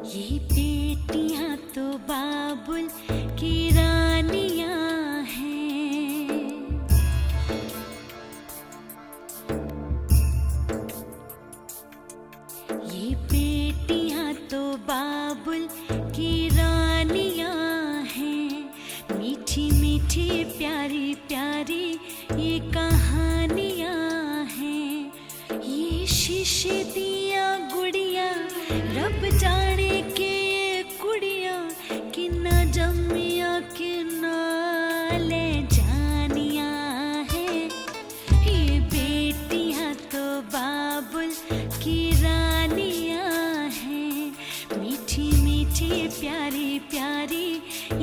ये बेटियां तो बाबुल की रानियां हैं। ये बेटियां तो बाबुल की रानियां हैं। मीठी मीठी प्यारी प्यारी ये कहानियां हैं। ये शीशे दिया गुड़िया रब जाने के ये कुड़िया कि न जमिया कि न ले जानिया है। ये बेटियां तो बाबुल की रानियां हैं। मीठी मीठी प्यारी प्यारी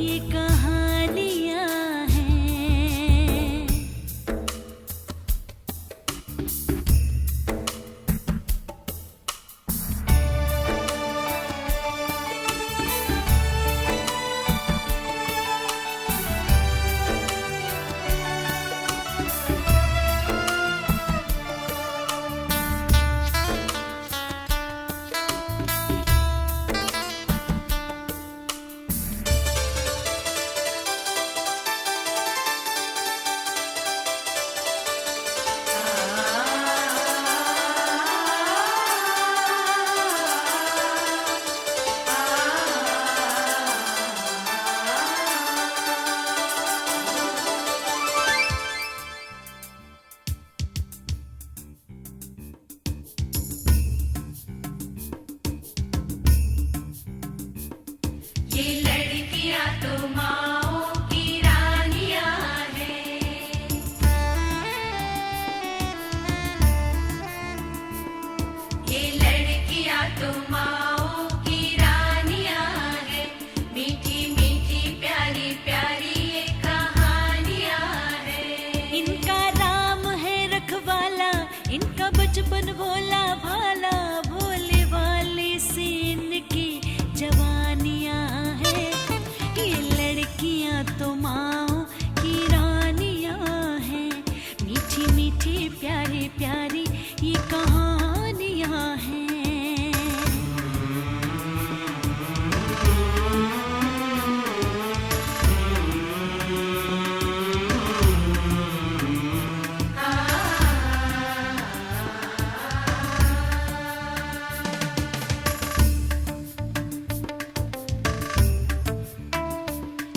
ये कहानियां हैं। ये लड़कियां तो माओ की रानियां हैं। ये लड़कियां तो माओ की रानियां हैं। मीठी मीठी प्यारी प्यारी ये कहानियां हैं। इनका राम है रखवाला, इनका बचपन भोला भाला, भोले वाले से इनकी जवानियां हैं। ये लड़कियां तो माओ की रानियां हैं। मीठी मीठी प्यारी प्यारी ये कहानियां हैं।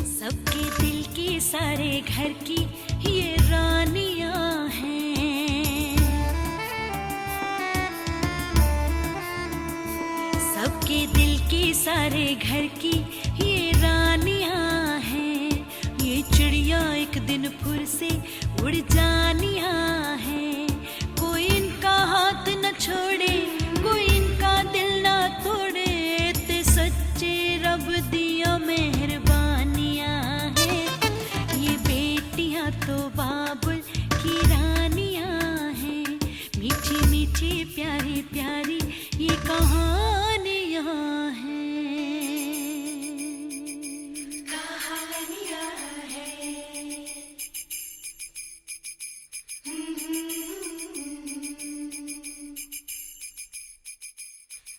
सबके दिल की सारे घर की ये रानियां हैं। सबके दिल की सारे घर की ये रानियां हैं। ये चिड़िया एक दिन फिर से उड़ जानियां हैं। कोई इनका हाथ न छोड़े, कोई इनका दिल न तोड़े, ते सच्चे रब दिया मेहरबानियां हैं। ये बेटियां तो बाबुल की रानियां हैं। मीठी मीठी प्यारी प्यारी ये कहानियां हैं। कहानियां हैं।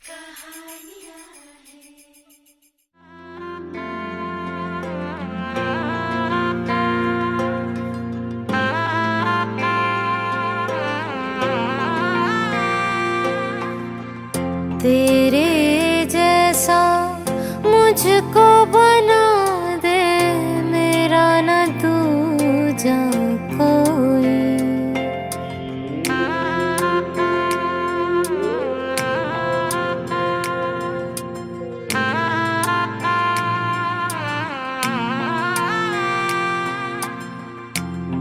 कहानियां हैं। तेरे जैसा मुझको बना दे, मेरा न दूजा कोई।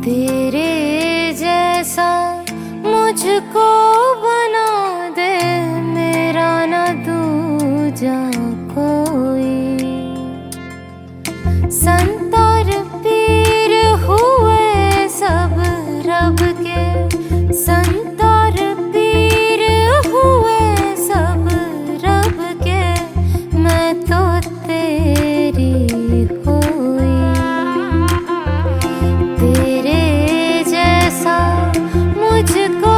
तेरे जैसा मुझको बना दे, मेरा न दूजा कोई। संत और पीर हुए सब रब के, संत और पीर हुए सब रब के, मैं तो तेरी हुई। तेरे जैसा मुझको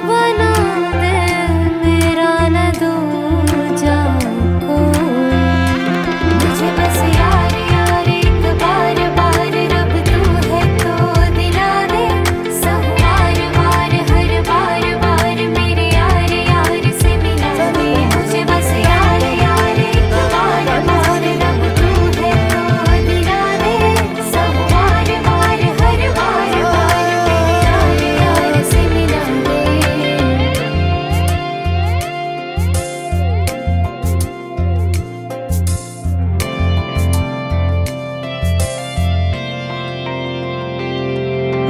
बना दे, मेरा न दूजा कोई। मुझे बस यार यार एक बार बार रब तू है तो दिला दे, सब बार बार हर बार बार मेरे यार यार से मिला दे। मुझे बस यार यार एक बार बार रब तू है तो दिला दे, सब बार बार हर बार बार मेरे यार यार से मिला दे।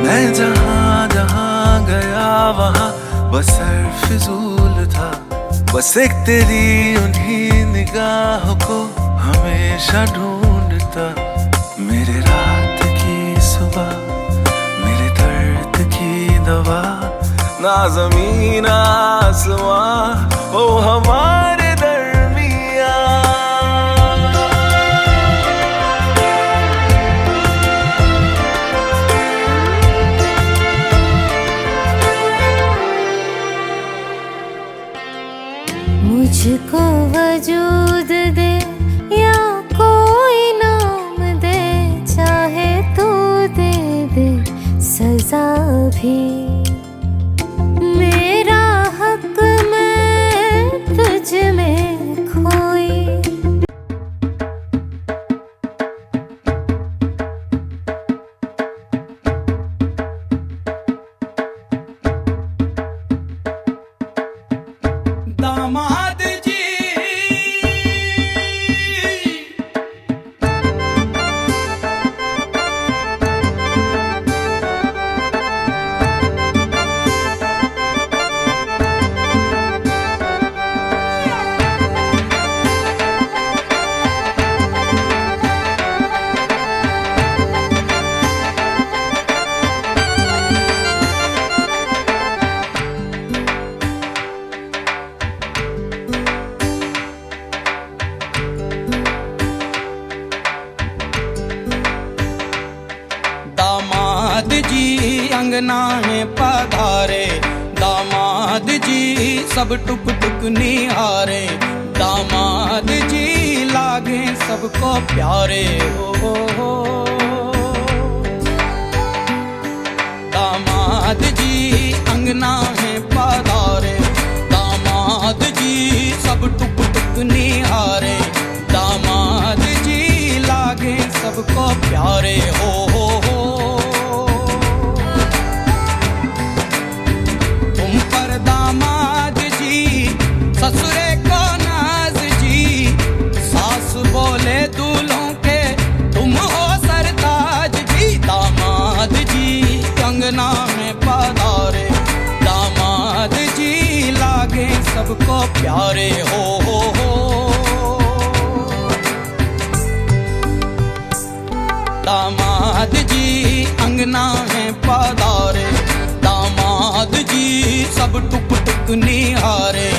मैं जहाँ जहाँ गया वहाँ बस सर फिजूल था, बस एक तेरी उन्हीं निगाहों को हमेशा ढूंढता। मेरे रात की सुबह, मेरे दर्द की दवा, ना ज़मीन आसमां हो हमारे दरमियाँ। मुझको वजूद दे या कोई नाम दे, चाहे तू दे दे सजा भी, मेरा हक मैं तुझ में खोई। दामाद जी दामाद जी अंगना है पधारे, दामाद जी सब टुक टुक निहारे, दामाद जी लागे सबको प्यारे हो। दामाद जी अंगना है पधारे, दामाद जी सब टुक टुक निहारे, दामाद जी लागे सबको प्यारे हो। तुम पर दामाद जी ससुरे को नाज जी, सास बोले दूल्हों के तुम हो सरताज जी। दामाद जी अंगना में पधारे, दामाद जी लागे सबको प्यारे हो। दामाद जी अंगना है पधारे, दामाद जी सब टुक टुक निहारे,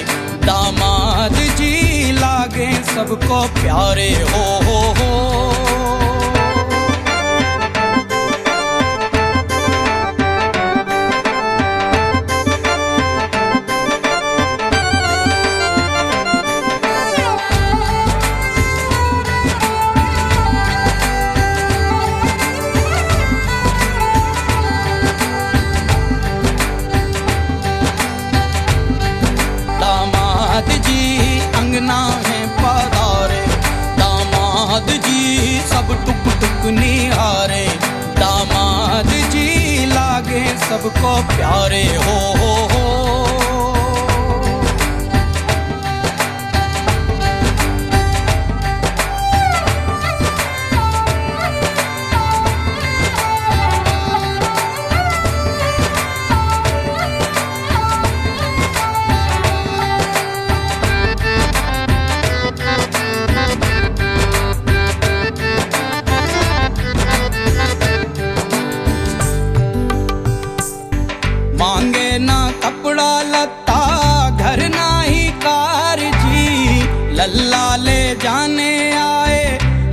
दामाद जी लागे सबको प्यारे हो। दामाद जी अंगना है पधारे, दामाद जी सब टुक टुक निहारे, दामाद जी लागे सबको प्यारे हो।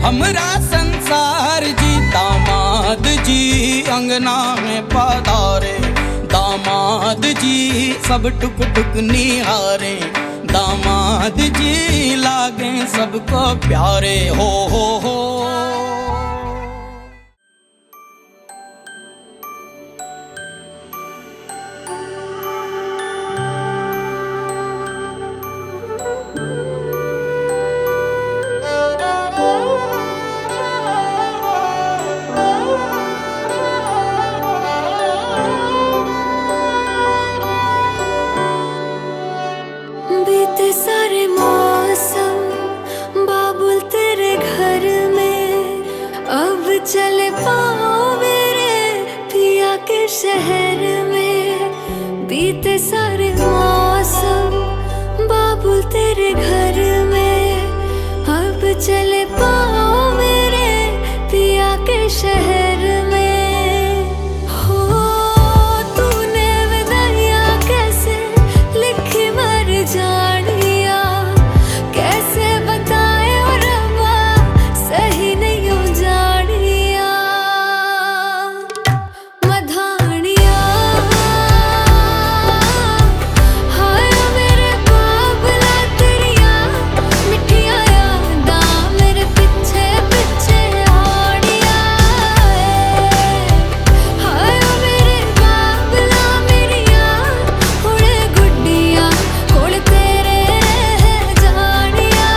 हमरा संसार जी दामाद जी अंगना में पधारे, दामाद जी सब टुक टुक निहारे, दामाद जी लागे सबको प्यारे हो। बीते सारे मौसम बाबुल तेरे घर में, अब चले पाओ मेरे पिया के शहर में। बीते सारे मौसम बाबुल तेरे घर में, अब चले पाओ मेरे पिया के शहर में। हो तूने विदाइयां कैसे लिखी मर जानिया, कैसे बताए और रब्बा सही नहीं हो जानिया। मधानिया हाय मेरे बाबला तेरिया मिठिया यादा मेरे पीछे पीछे आड़िया। हाय मेरे बाबला मेरिया हुणे गुड्डिया कोल तेरे रह जानिया।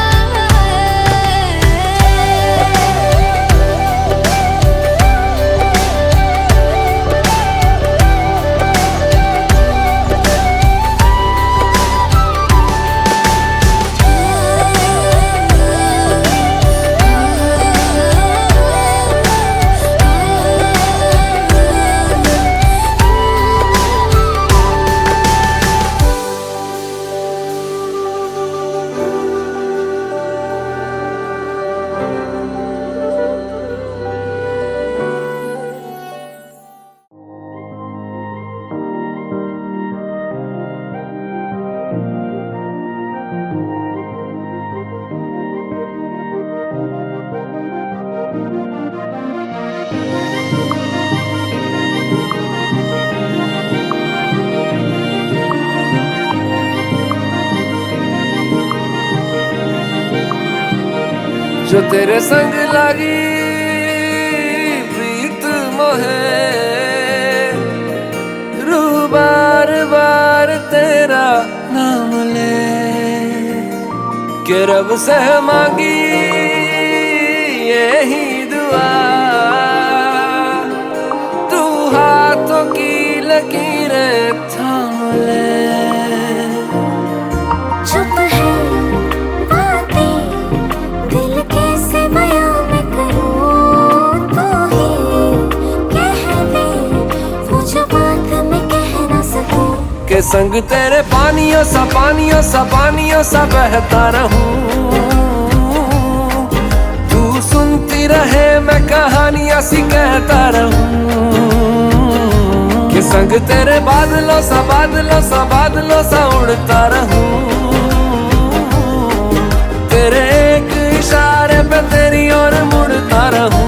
जो तेरे संग लागी प्रीत मोहे, रू बार बार तेरा नाम ले के रब से मांगी यही दुआ। तू हाथों की लकीरें थाम ले। चुप है बातें दिल कैसे बयां मैं करूं, तू ही कह दे वो जो बात मैं कह ना सकूं। के संग तेरे पानियों सा बहता रहूं। तू सुनती रहे मैं कहानियां सी कहता रहूं। के संग तेरे बादलों सा उड़ता रहूं। तेरे एक इशारे पे तेरी ओर मुड़ता रहूं।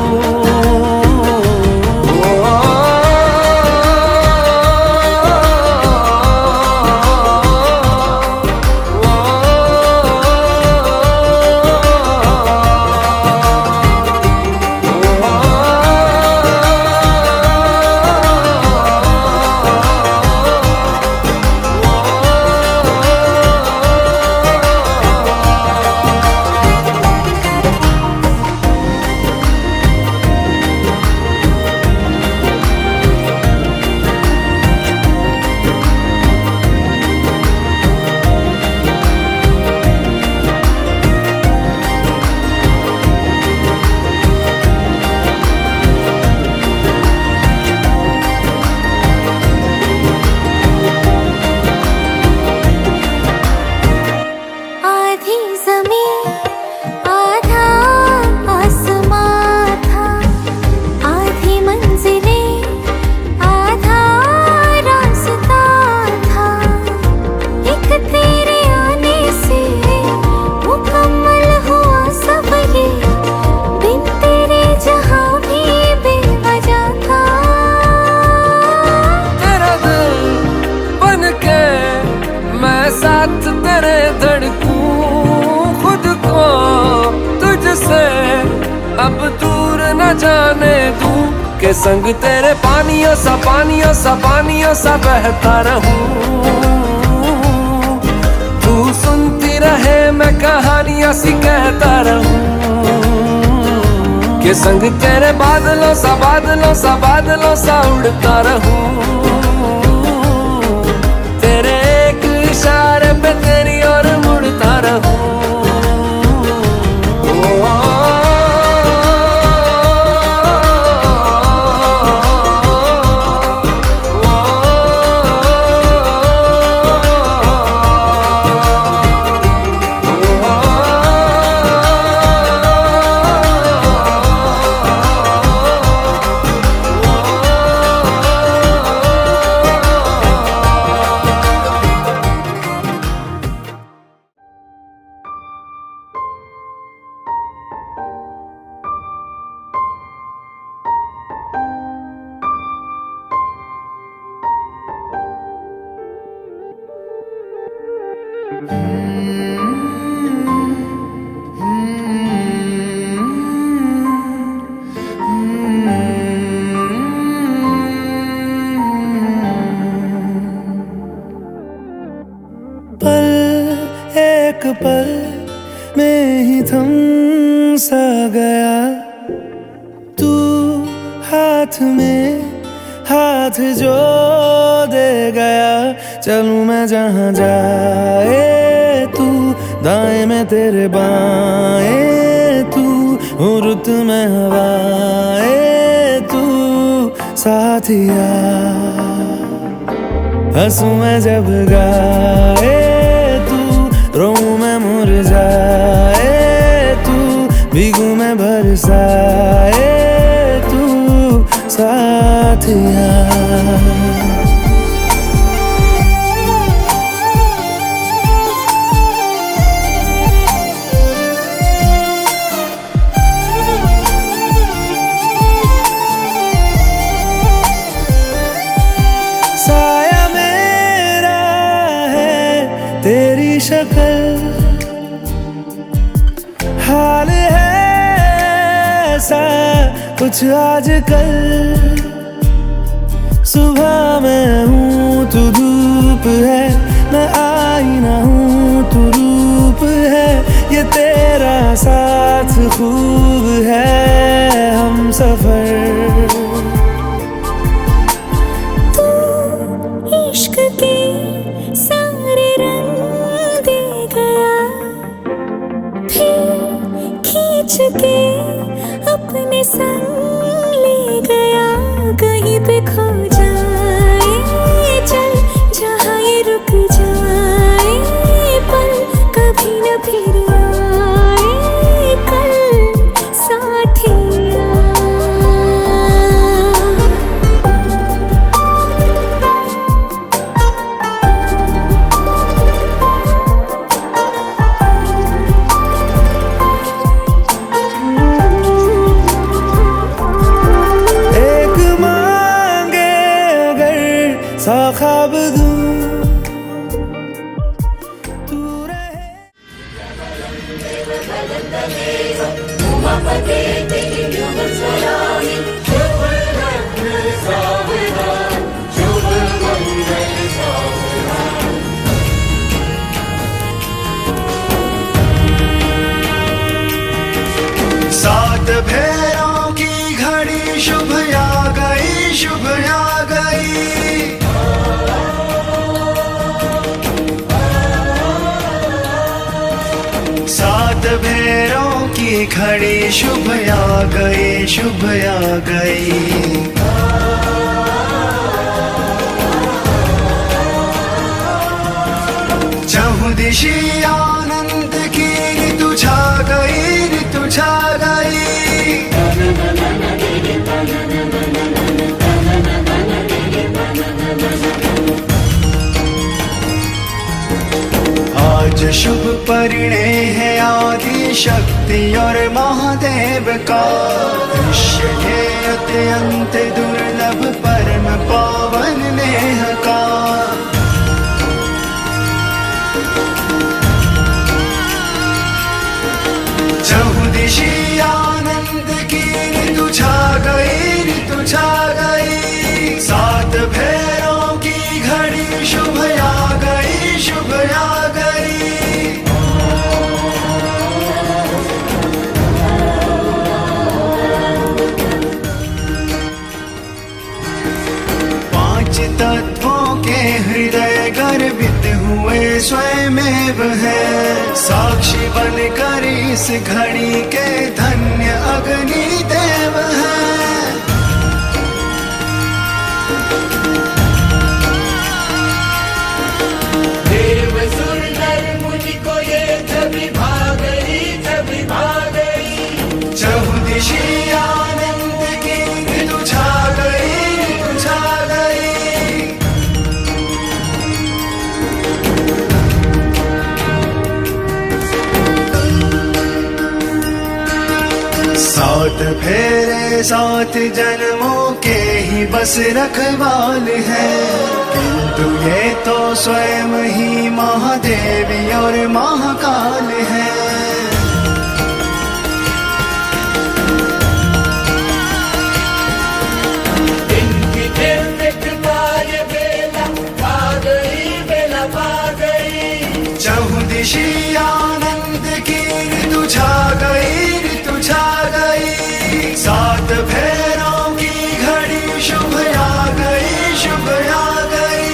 के संग तेरे पानियों सा पानियों सा पानियों सा बहता रहूं। तू सुनती रहे मैं कहानियां सी कहता रहूं। के संग तेरे बादलों सा बादलों सा बादलों सा उड़ता रहूं। तेरे एक इशारे पे तेरी ओर मुड़ता रहूं। पल एक पल में ही थम सा गया तू हाथ में हाथ जो दे गया। चलूं मैं जहां जाए तू दाएं में तेरे बाएं तू रुत में हवाएं तू साथिया। हंसूं मैं जब गाए तू रोऊं मैं मुरझाए तू भीगू मैं बरसाए तू साथिया। साया मेरा है तेरी शक्ल हाल है ऐसा कुछ आजकल। सुबह मैं हूँ तू धूप है मैं आईना हूँ तू रूप है। ये तेरा साथ खूब है हम सफर। इश्क के सारे रंग दे गया फिर खींच के अपने संग ले गया। कहीं पे खो जाए चल जहाँ ये रुक जाए पल कभी न फिर आए कल साथिया। सा ख्वाब दूं तू रहे। सात भेरों की घड़ी शुभ आ गई शुभ आ गई। सात भेरों की घड़ी शुभ आ गई शुभ आ गई। चहुदिशी आनंद की ऋतु छा गई ऋतु छा गई। आज शुभ परिणय है आदि शक्ति और महादेव का। दृश्य है अत्यंत दुर्लभ परम पावन नेह का। चहुदिशी आनंद की ऋतु छा गई ऋतु छा स्वयमेव है। साक्षी बनकर इस घड़ी के धन्य अग्नि देव है। देव सुर नर मुनि को ये छवि भा गई, छवि भा गई। चहुदिशि आनंद की ऋतु छा गई, ऋतु छा गई। सात फेरे 7 जन्मों के ही बस रखवाल है, किंतु ये तो स्वयं ही महादेवी और महाकाल है। इनकी दिव्य कृपा ये बेला पा गई, बेला पा गई। चहुदिशि आनंद की ऋतु छा गई, ऋतु छा गई। 7 फेरों की घड़ी शुभ आ गई, शुभ आ गई।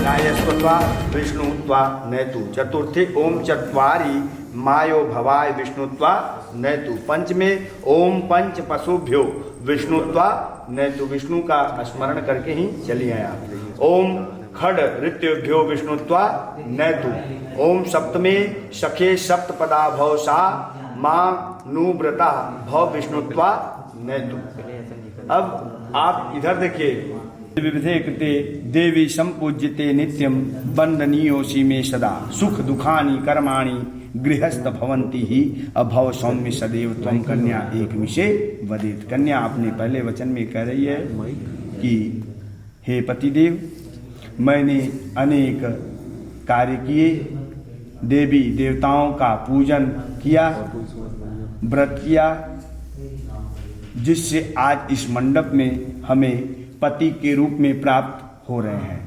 रायस्वत्वा विष्णुत्वा नैतु। चतुर्थी ओम चत्वारी मायो भवाय विष्णुत्वा नैतु। पंचमे ओम पंच पशुभ्यो विष्णुत्वा नैतु। विष्णु का स्मरण करके ही चलिए आप। ओम खड ऋत्युभ्यो विष्णुत्वा नैतु। ओम सप्तमे सखे सप्तपदा भव सा मां नुव्रता भव विष्णुत्वा नैतु। अब आप इधर देखिए। विविधे कृते देवी संपूज्यते नित्यम वंदनीयोषि में सदा। सुख दुखानि कर्माणि गृहस्थ भवन्ति ही अभव सौम्य सदैव त्वं कन्या एक विषय वदित। कन्या अपने पहले वचन में कह रही है कि हे पतिदेव, मैंने अनेक कार्य किए, देवी देवताओं का पूजन किया, व्रत किया, जिससे आज इस मंडप में हमें पति के रूप में प्राप्त हो रहे हैं।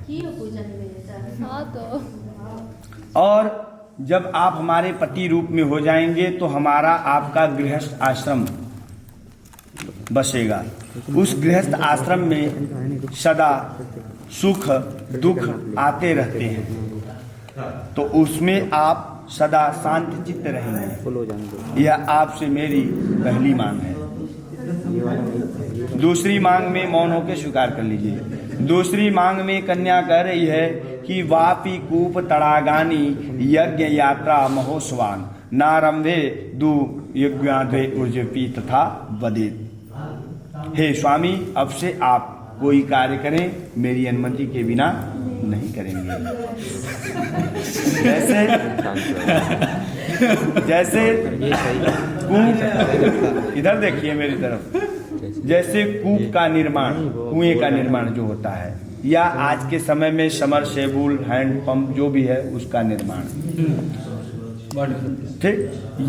और जब आप हमारे पति रूप में हो जाएंगे तो हमारा आपका गृहस्थ आश्रम बसेगा। उस गृहस्थ आश्रम में सदा सुख दुख आते रहते हैं, तो उसमें आप सदा शांत चित्त रहेंगे। यह आपसे मेरी पहली मांग है। दूसरी मांग में मौन होकर स्वीकार कर लीजिए। दूसरी मांग में कन्या कह रही है कि वापी कूप तड़ागानी यज्ञ यात्रा महोत्सवान नारंभे दु यज्ञाधे उर्जपी तथा वदित। हे स्वामी, अब से आप कोई कार्य करें, मेरी अनुमति के बिना नहीं करेंगे। जैसे कूप, इधर देखिए मेरी तरफ, जैसे कूप का निर्माण, कुएं का निर्माण जो होता है, या आज के समय में समरसेबुल हैंड पंप जो भी है उसका निर्माण, ठीक,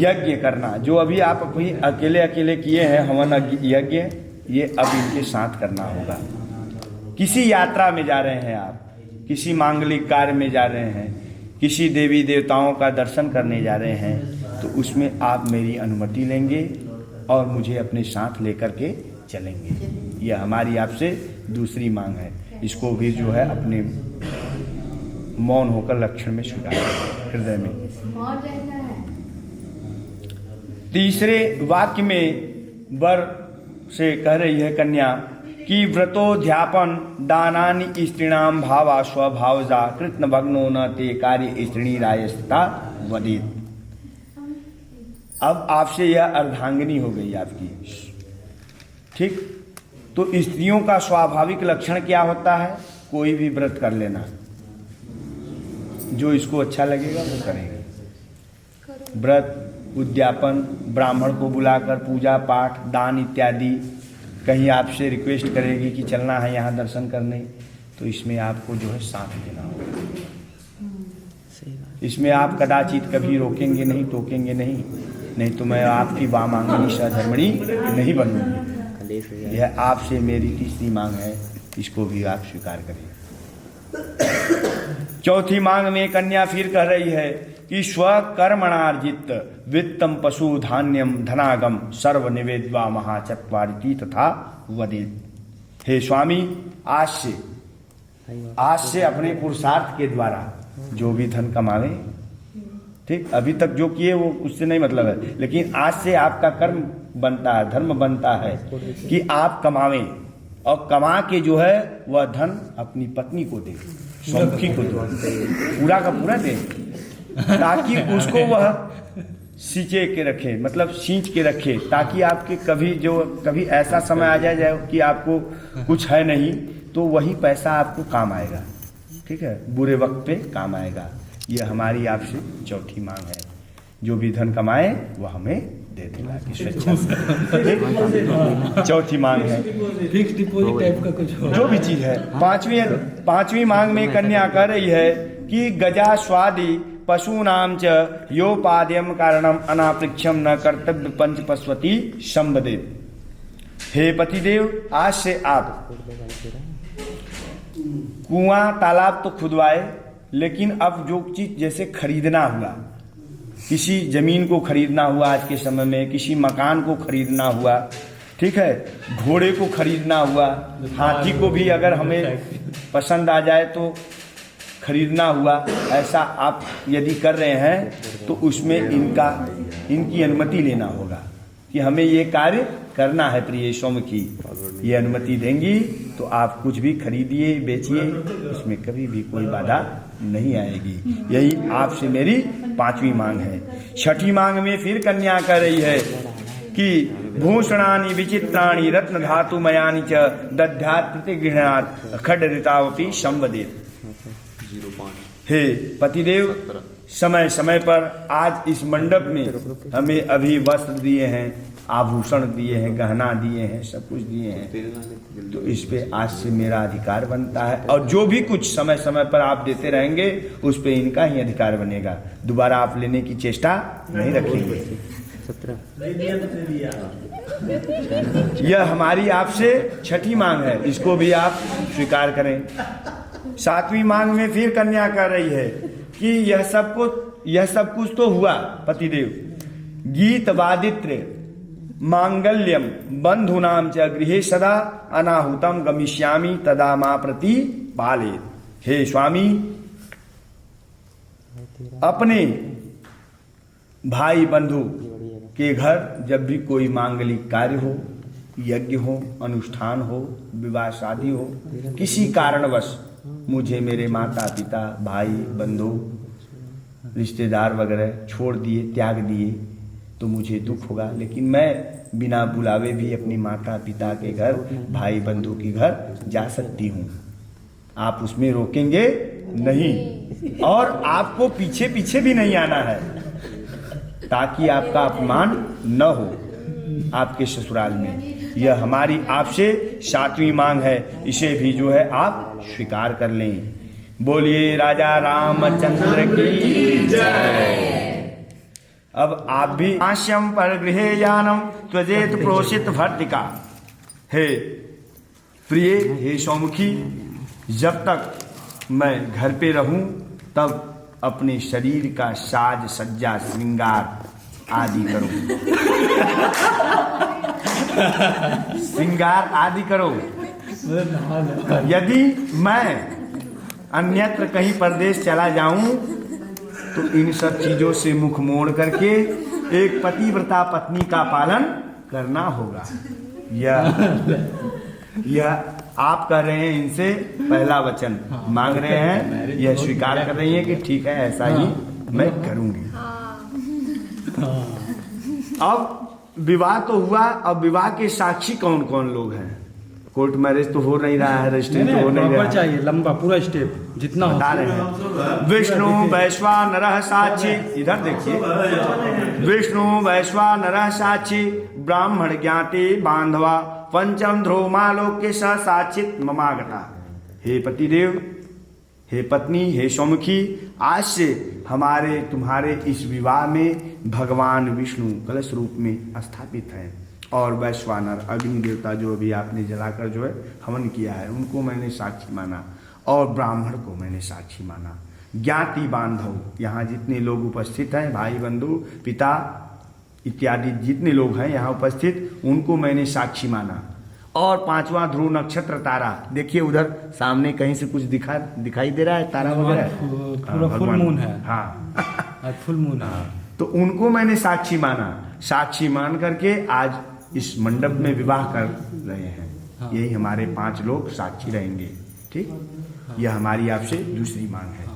यज्ञ करना, जो अभी आप अपनी अकेले अकेले किए हैं हवन यज्ञ, ये अब इनके साथ करना होगा। किसी यात्रा में जा रहे हैं आप, किसी मांगलिक कार्य में जा रहे हैं, किसी देवी देवताओं का दर्शन करने जा रहे हैं, तो उसमें आप मेरी अनुमति लेंगे और मुझे अपने साथ लेकर के चलेंगे। यह हमारी आपसे दूसरी मांग है। इसको भी जो है अपने मौन होकर लक्षण में स्वीकार हृदय में। तीसरे वाक्य में वर से कह रही है कन्या कि व्रतोध्यापन दानानि स्त्रीणाम भावा स्वभावजा कृत्न भग्नो न ते कार्य स्त्रीणी रायस्ता वदित। अब आपसे यह अर्धांगिनी हो गई आपकी, ठीक। तो स्त्रियों का स्वाभाविक लक्षण क्या होता है? कोई भी व्रत कर लेना, जो इसको अच्छा लगेगा वो करेंगे। व्रत उद्यापन, ब्राह्मण को बुलाकर पूजा पाठ, दान इत्यादि, कहीं आपसे रिक्वेस्ट करेगी कि चलना है यहाँ दर्शन करने, तो इसमें आपको जो है साथ देना होगा। इसमें आप कदाचित कभी रोकेंगे नहीं, टोकेंगे नहीं तो मैं आपकी वामांगनी सधर्मणी नहीं बनूंगी। यह आपसे मेरी तीसरी मांग है, इसको भी आप स्वीकार करें। चौथी मांग में कन्या फिर कह रही है कि स्वकर्मणार्जित वित्तम पशु धान्यम धनागम सर्व निवेद्वा महाचत्वारिति तथा वदेत। हे स्वामी, आज से अपने पुरुषार्थ के द्वारा जो भी धन कमावे, ठीक, अभी तक जो किए वो उससे नहीं मतलब है, लेकिन आज से आपका कर्म बनता है, धर्म बनता है कि आप कमावें और कमा के जो है वह धन अपनी पत्नी को दे, सौखी को दे, पूरा का पूरा दे, ताकि उसको वह सींचे के रखे, मतलब सींच के रखे, ताकि आपके कभी ऐसा समय आ जाए कि आपको कुछ है नहीं, तो वही पैसा आपको काम आएगा। ठीक है, बुरे वक्त पे काम आएगा। यह हमारी आपसे चौथी मांग है। जो भी धन कमाए वह हमें दे देना की स्वेच्छा से। चौथी मांग है। फिक्स डिपॉजिट टाइप का कुछ हो, जो भी चीज है। पांचवी मांग में कन्या कह रही है कि गजा स्वादि पशूनाम च योपाद्यम कारणम अनापृक्षम न कर्तव्य पंच पशुपति संबदेव। हे पतिदेव, आज से आप कुआं तालाब तो खुदवाए, लेकिन अब जो चीज जैसे खरीदना हुआ, किसी जमीन को खरीदना हुआ आज के समय में, किसी मकान को खरीदना हुआ, ठीक है, घोड़े को खरीदना हुआ, हाथी को भी अगर हमें पसंद आ जाए तो खरीदना हुआ, ऐसा आप यदि कर रहे हैं तो उसमें इनकी अनुमति लेना होगा कि हमें ये कार्य करना है। प्रिय सौमुखी, ये अनुमति देंगी तो आप कुछ भी खरीदिए बेचिए, इसमें कभी भी कोई बाधा नहीं आएगी। यही आपसे मेरी पांचवी मांग है। छठी मांग में फिर कन्या कर रही है कि भूषणानि विचित्राणि रत्न धातु मयानि च दध्यात् प्रतिगृह्णात् खड्डरितावपि संवदेत्। हे पतिदेव, समय समय पर आज इस मंडप में हमें अभी वस्त्र दिए हैं, आभूषण दिए हैं, गहना दिए हैं, सब कुछ दिए हैं, तो इस पे आज से मेरा अधिकार बनता है। और जो भी कुछ समय समय पर आप देते रहेंगे उस पे इनका ही अधिकार बनेगा। दोबारा आप लेने की चेष्टा नहीं रखेंगे। यह हमारी आपसे छठी मांग है, इसको भी आप स्वीकार करें। सातवीं मांग में फिर कन्या कर रही है कि यह सब कुछ तो हुआ पतिदेव, गीत वादित्र मांगल्यम बंधुनाम च गृहे सदा अनाहुतम गमिष्यामि तदा मां प्रति पालेत। हे स्वामी, अपने भाई बंधु के घर जब भी कोई मांगलिक कार्य हो, यज्ञ हो, अनुष्ठान हो, विवाह शादी हो, किसी कारणवश मुझे मेरे माता पिता भाई बंधु रिश्तेदार वगैरह छोड़ दिए, त्याग दिए, तो मुझे दुख होगा, लेकिन मैं बिना बुलावे भी अपनी माता पिता के घर, भाई बंधु के घर जा सकती हूँ। आप उसमें रोकेंगे नहीं, और आपको पीछे पीछे भी नहीं आना है, ताकि आपका अपमान न हो आपके ससुराल में। यह हमारी आपसे सातवीं मांग है, इसे भी जो है आप स्वीकार कर लें। बोलिए राजा रामचंद्र की जय। अब आप भी आश्यम पर गृहे यानम त्वजेत प्रोषित भर्तिका। हे प्रिय, हे सौमुखी, जब तक मैं घर पे रहूं तब अपने शरीर का साज सज्जा श्रृंगार आदि करो। श्रृंगार आदि करो। यदि मैं अन्यत्र कहीं परदेश चला जाऊं तो इन सब चीजों से मुख मोड़ करके एक पतिव्रता पत्नी का पालन करना होगा। यह आप कह रहे हैं, इनसे पहला वचन मांग रहे हैं, यह स्वीकार कर रही है कि ठीक है, ऐसा ही मैं करूंगी। अब विवाह तो हुआ, अब विवाह के साक्षी कौन कौन लोग हैं? कोर्ट मैरिज तो हो नहीं रहा है, रजिस्ट्री तो हो नहीं रहा है। चाहिए लंबा पूरा स्टेप जितना बता रहे हैं। विष्णु वैश्वानरः साक्षी, इधर देखिए, विष्णु वैश्वानरः साक्षी ब्राह्मण ज्ञाति बांधवा पंचम ध्रुवमालोक्य स साक्षित ममागता। हे पतिदेव, हे पत्नी, हे सौमुखी, आज से हमारे तुम्हारे इस विवाह में भगवान विष्णु कलश रूप में स्थापित हैं और वैश्वानर अग्नि देवता जो अभी आपने जलाकर जो है हवन किया है उनको मैंने साक्षी माना और ब्राह्मण को मैंने साक्षी माना। ज्ञाति बांधव, यहाँ जितने लोग उपस्थित हैं, भाई बंधु पिता इत्यादि जितने लोग हैं यहाँ उपस्थित, उनको मैंने साक्षी माना। और पांचवा ध्रुव नक्षत्र तारा, देखिए उधर सामने कहीं से कुछ दिखाई दे रहा है तारा वगैरह, पूरा फुल मून है। हाँ आज फुल मून है। तो उनको मैंने साक्षी माना। साक्षी मान करके आज इस मंडप में विवाह कर रहे हैं। हाँ। यही हमारे 5 लोग साक्षी रहेंगे। ठीक, यह हमारी आपसे दूसरी मांग है।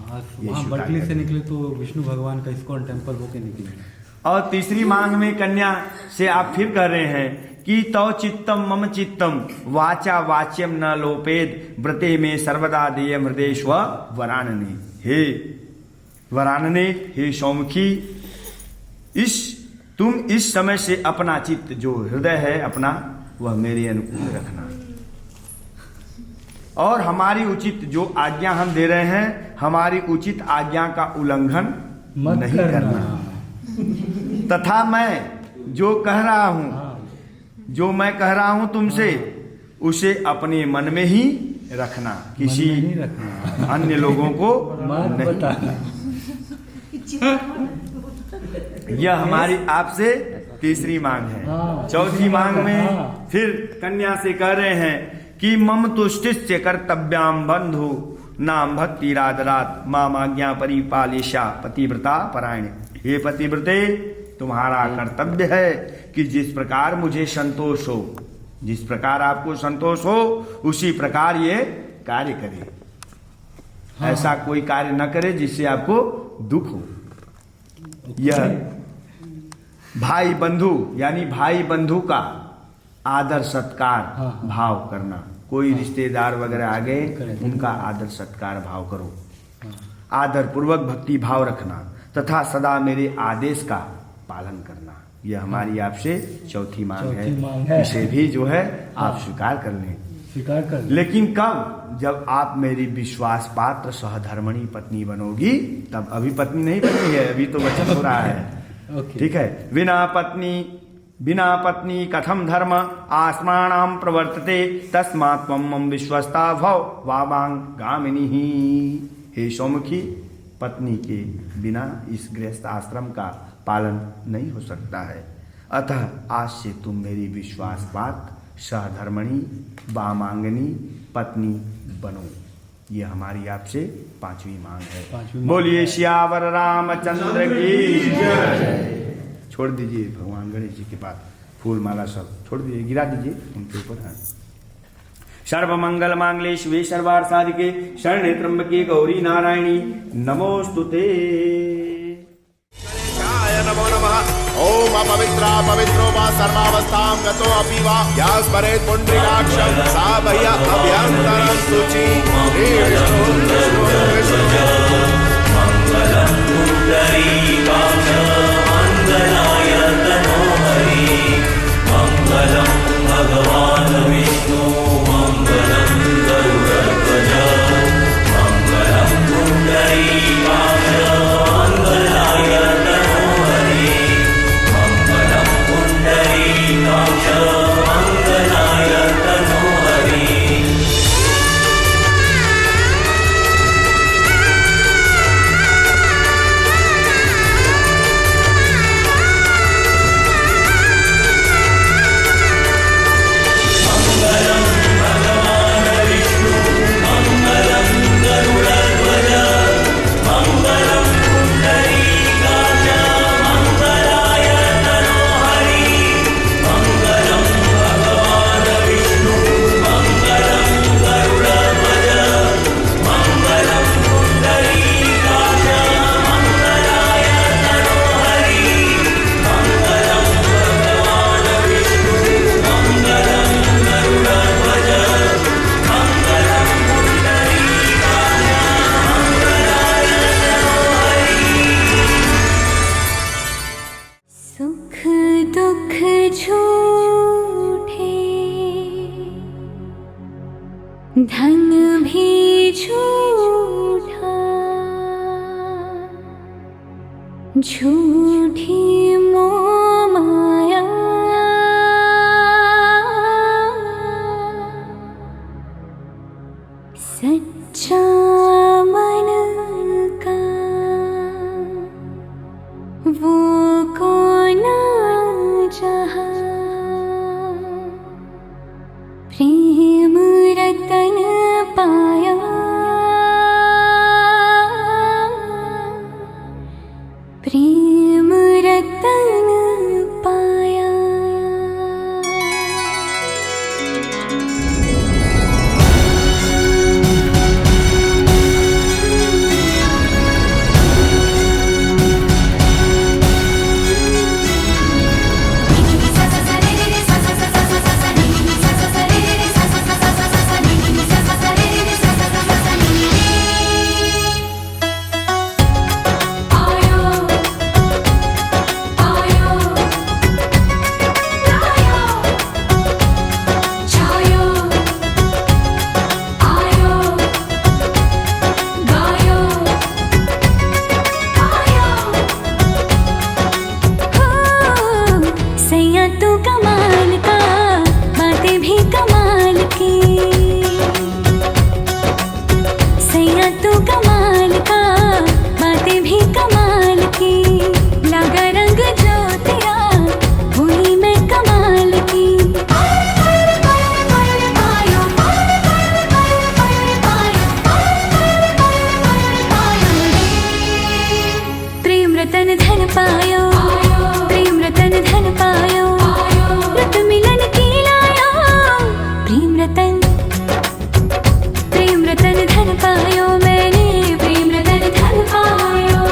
वहाँ बर्कली से निकले तो विष्णु भगवान का इस्कॉन टेम्पल होके निकले। और तीसरी मांग में कन्या से आप फिर कह रहे हैं कि तव चित्तम मम चित्तम वाचा वाच्यम न लोपेद व्रते में सर्वदा देय हृदयेश्व वरानने। हे वरानने, हे सौमुखी, तुम इस समय से अपना चित्त जो हृदय है अपना वह मेरे अनुकूल रखना और हमारी उचित जो आज्ञा हम दे रहे हैं, हमारी उचित आज्ञा का उल्लंघन नहीं करना तथा मैं जो कह रहा हूं तुमसे उसे अपने मन में ही रखना, किसी अन्य लोगों को नहीं। यह हमारी आपसे तीसरी मांग है। चौथी मांग में फिर कन्या से कह रहे हैं कि मम तुष्टिश्च कर्तव्याम बंधु नाम भक्ति राधरात मामाज्ञा परिपालेशा पतिव्रता परायण। हे पतिव्रते, तुम्हारा कर्तव्य है कि जिस प्रकार मुझे संतोष हो, जिस प्रकार आपको संतोष हो उसी प्रकार ये कार्य करे। ऐसा कोई कार्य न करे जिससे आपको दुख हो। यह भाई बंधु यानी भाई बंधु का आदर सत्कार भाव करना। कोई रिश्तेदार वगैरह आ गए उनका आदर सत्कार भाव करो, आदर पूर्वक भक्ति भाव रखना तथा सदा मेरे आदेश का पालन करना। यह हमारी आपसे चौथी मांग है। इसे भी जो है आप स्वीकार कर लें। लेकिन कब? जब आप मेरी विश्वास पात्र सहधर्मणी पत्नी बनोगी तब। अभी पत्नी नहीं बनी है, अभी तो वचन हो रहा है। ठीक है। बिना पत्नी कथम धर्म आस्माणाम प्रवर्तते तस्मात् त्वं मम विश्वस्ता भव वामांगामिनी। हे सौमुखी, पत्नी के बिना इस गृहस्थ आश्रम का पालन नहीं हो सकता है, अतः आज से तुम मेरी विश्वासपात सहधर्मणी वामांगनी पत्नी बनो। ये हमारी आपसे 5वीं मांग है। बोलिए सियावर रामचंद्र की जय। छोड़ दीजिए भगवान गणेश जी के पास फूल माला सब छोड़ दीजिए, गिरा दीजिए उनके ऊपर। सर्वमंगल मांगल्ये शिवे सर्वार्थ साधिके शरण्ये त्र्यंबके गौरी नारायणी नमोस्तुते। नमो नमः। ओम अपवित्रा पवित्रो वा सर्वावस्थां गतो अपि वा या स्मरेत् पुण्डरीकाक्षं सा भय्या अभ्यन्तरं शुचि। श्री विष्णु मंगलम पुण्डरीकाक्ष मंगलाय तनोहरि मंगलम भगवान विष्णु मंगलम गरुड़ध्वज मंगलम पुण्डरीकाक्ष मंगलाय तनोहरि मंगलम पुण्डरीकाक्ष मंगलाय तनोहरि। रंग भी झूठा, झूठी मोह माया, सच्चा मन का वो कौन जहाँ, प्रेम रतन पाया, प्रेम रतन पाया। तू कमाल का, बातें भी कमाल की, सैया तू कमाल का, बातें भी कमाल की, लगा रंग जो तेरा वही मैं कमाल की। प्रेम रतन धन पायो, प्रेम रतन धन पायो, रत मिलन की लाया, प्रेम रतन धन पायो, मैंने प्रेम रतन धन पायो।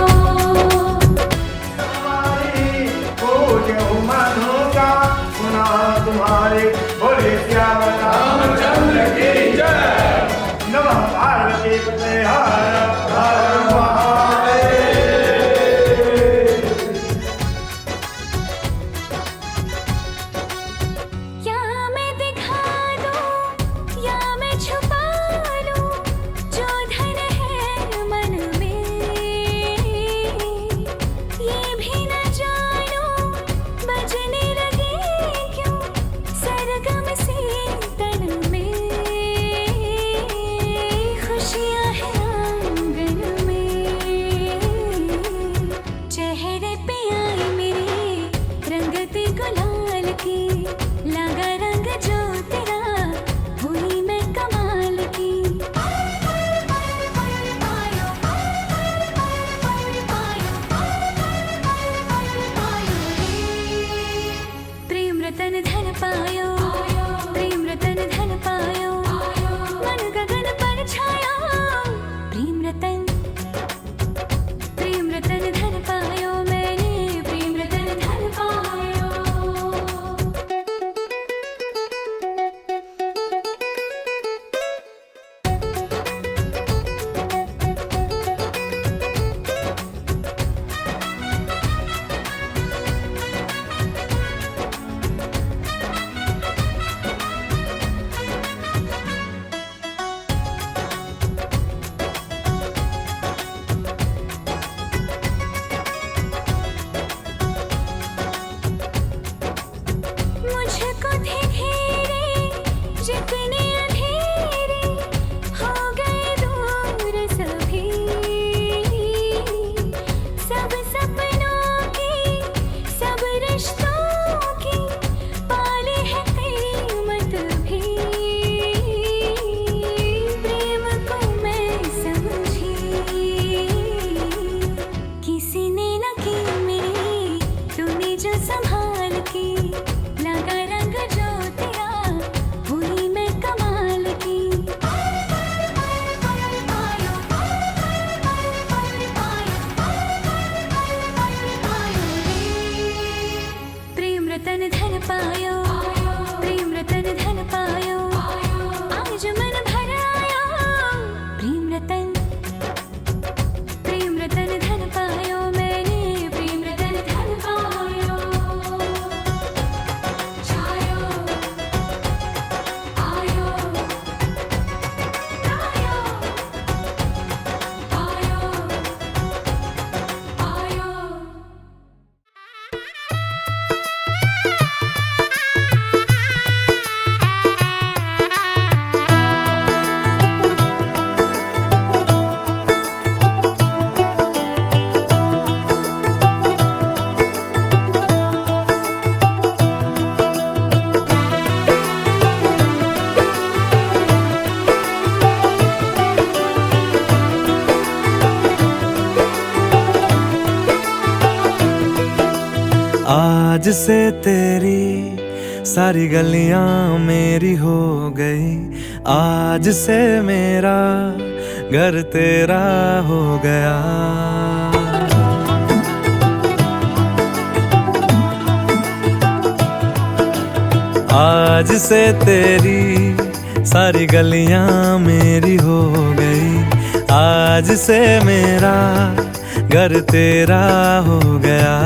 तुम्हारे बोले श्याम रामचंद्र की जय। नमः पार्वती पते हर हर महादेव। आज से तेरी सारी गलियां मेरी हो गई, आज से मेरा घर तेरा हो गया। आज से तेरी सारी गलियां मेरी हो गई, आज से मेरा घर तेरा हो गया।